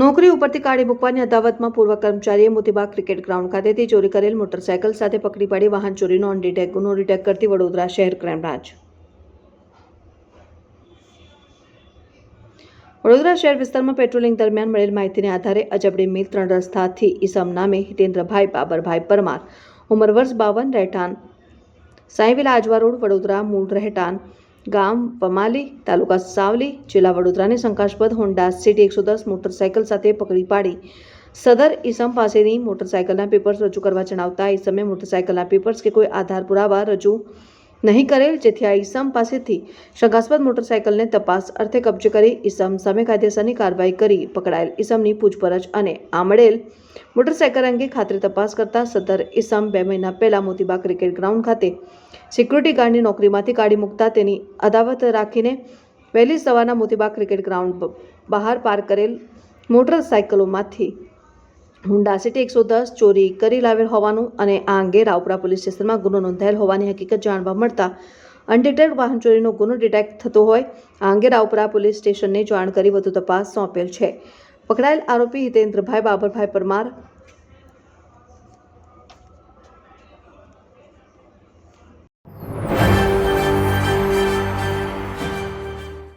નોકરી ઉપરથી કાઢી મૂકવાની અદાવતમાં પૂર્વ કર્મચારીએ મોતીબાગ ક્રિકેટ ગ્રાઉન્ડ ખાતેથી ચોરી કરેલ મોટરસાયકલ સાથે પકડી પાડી વાહન ચોરીનો ગુનો ડિટેક્ટ કરતી વડોદરા શહેર ક્રાઇમ બ્રાન્ચ। વડોદરા શહેર વિસ્તારમાં પેટ્રોલિંગ દરમિયાન મળેલ માહિતીને આધારે અજબડી મિલ 3 રસ્તાથી ઈસમ નામે હિતેન્દ્રભાઈ બાબરભાઈ પરમાર, ઉંમર વર્ષ 52, રહેઠાણ સાંઈવિલા આજવા રોડ, વડોદરા, મૂળ રહેઠાણ ગામ વમાલી, તાલુકા સાવલી, જિલ્લા વડોદરાની શંકાસ્પદ હોન્ડા સિટી 110 મોટરસાયકલ સાથે પકડી પાડી સદર ઈસમ પાસેની મોટરસાયકલના પેપર્સ રજૂ કરવા જણાવતા ઈસમે મોટરસાયકલના પેપર્સ કે કોઈ આધાર પુરાવા રજૂ નહીં કરેલ, જેથી આ ઈસમ પાસેથી શંકાસ્પદ મોટરસાયકલને તપાસ અર્થે કબજે કરી ઈસમ સામે કાયદેસરની કાર્યવાહી કરી પકડાયેલ ઈસમની પૂછપરછ અને આ મળેલ મોટરસાયકલ અંગે ખાતરી તપાસ કરતા સદર ઈસમ 2 મહિના પહેલા મોતીબાગ ક્રિકેટ ગ્રાઉન્ડ ખાતે સિક્યુરિટી ગાર્ડની નોકરીમાંથી કાઢી મૂકતા તેની અદાવત રાખીને વહેલી સવારના મોતીબાગ ક્રિકેટ ગ્રાઉન્ડ બહાર પાર્ક કરેલ મોટરસાયકલોમાંથી હોન્ડા સિટી 110 ચોરી કરી લાવેલ હોવાનું અને આ અંગે રાવપુરા પોલીસ સ્ટેશનમાં ગુનો નોંધાયેલ હોવાની હકીકત જાણવા મળતા અનડિટેક્ડ વાહન ચોરીનો ગુનો ડિટેક્ટ થતો હોય આ અંગે રાવપુરા પોલીસ સ્ટેશનને જાણ કરી વધુ તપાસ સોંપેલ છે। પકડાયેલ આરોપી હિતેન્દ્રભાઈ બાબરભાઈ પરમાર